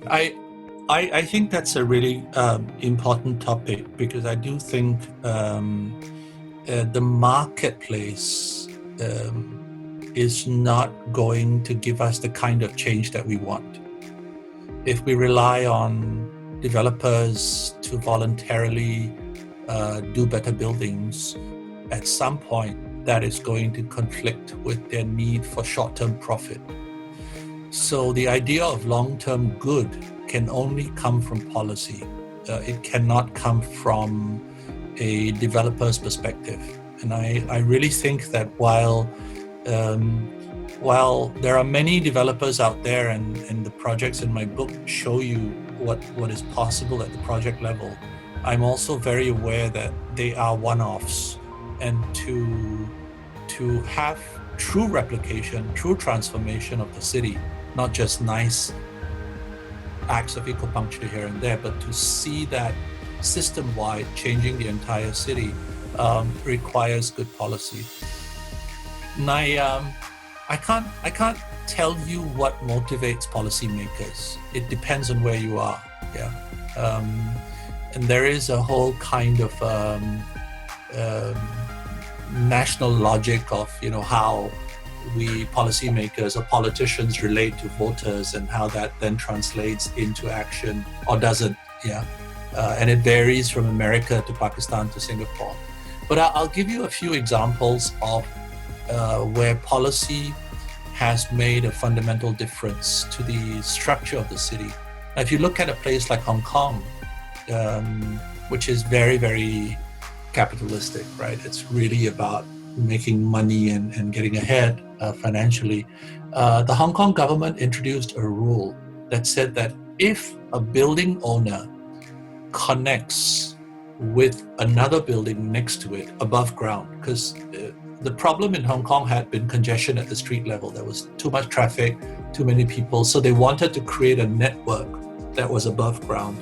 I, I think that's a really important topic because I do think the marketplace is not going to give us the kind of change that we want. If we rely on developers to voluntarily do better buildings, at some point that is going to conflict with their need for short-term profit. So the idea of long-term good can only come from policy. It cannot come from a developer's perspective. And I really think that while there are many developers out there and the projects in my book show you what is possible at the project level, I'm also very aware that they are one-offs. And to have true replication, true transformation of the city, not just nice acts of ecopuncture here and there, but to see that system-wide changing the entire city requires good policy. And I can't tell you what motivates policymakers. It depends on where you are. Yeah, and there is a whole kind of national logic of how we policymakers or politicians relate to voters and how that then translates into action or doesn't. Yeah, and it varies from America to Pakistan to Singapore. But I'll give you a few examples of where policy has made a fundamental difference to the structure of the city. Now, if you look at a place like Hong Kong, which is very, very capitalistic, right? It's really about making money and getting ahead financially. The Hong Kong government introduced a rule that said that if a building owner connects with another building next to it above ground, because the problem in Hong Kong had been congestion at the street level. There was too much traffic, too many people. So they wanted to create a network that was above ground.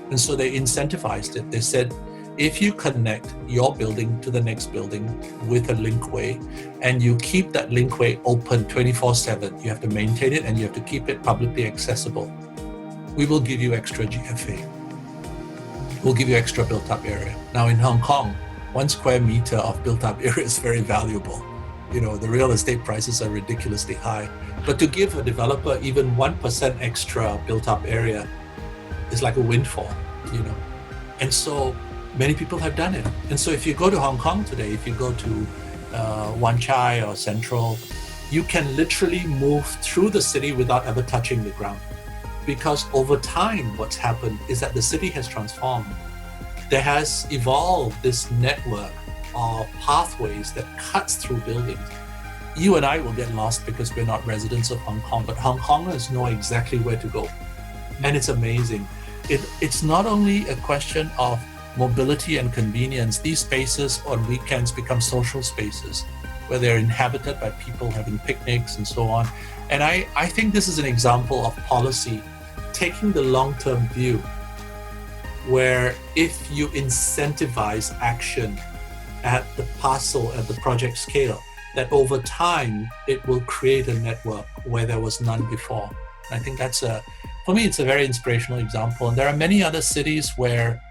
And so they incentivized it. They said, if you connect your building to the next building with a linkway and you keep that linkway open 24/7, you have to maintain it and you have to keep it publicly accessible, we will give you extra GFA. We'll give you extra built-up area. Now in Hong Kong, 1 square meter of built-up area is very valuable. The real estate prices are ridiculously high. But to give a developer even 1% extra built-up area is like a windfall, And so many people have done it. And so if you go to Hong Kong today, if you go to Wan Chai or Central, you can literally move through the city without ever touching the ground. Because over time, what's happened is that the city has transformed. There has evolved this network of pathways that cuts through buildings. You and I will get lost because we're not residents of Hong Kong, but Hong Kongers know exactly where to go. And it's amazing. It's not only a question of mobility and convenience. These spaces on weekends become social spaces where they're inhabited by people having picnics and so on. And I think this is an example of policy taking the long-term view, where if you incentivize action at the parcel, at the project scale, that over time it will create a network where there was none before. I think for me, it's a very inspirational example. And there are many other cities where,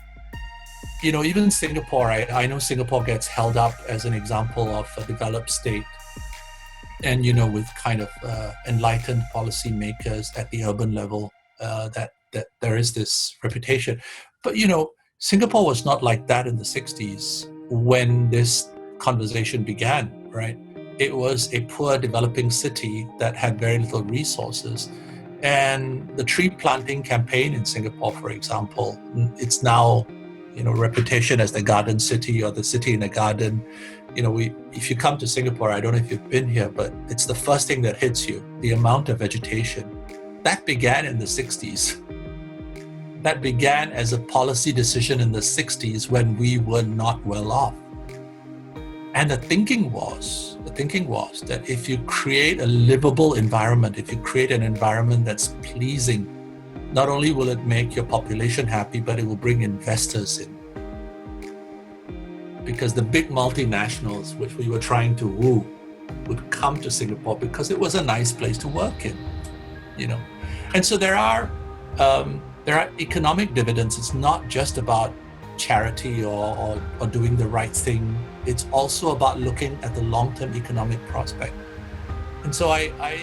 even Singapore, I know Singapore gets held up as an example of a developed state. And, with kind of enlightened policymakers at the urban level, that there is this reputation. But, Singapore was not like that in the 60s when this conversation began, right? It was a poor developing city that had very little resources. And the tree planting campaign in Singapore, for example, it's now, reputation as the garden city or the city in a garden. If you come to Singapore, I don't know if you've been here, but it's the first thing that hits you, the amount of vegetation. That began in the 60s. That began as a policy decision in the 60s when we were not well off. And the thinking was that if you create a livable environment, if you create an environment that's pleasing, not only will it make your population happy, but it will bring investors in. Because the big multinationals, which we were trying to woo, would come to Singapore because it was a nice place to work in, And so there are There are economic dividends. It's not just about charity or doing the right thing. It's also about looking at the long-term economic prospect. And so I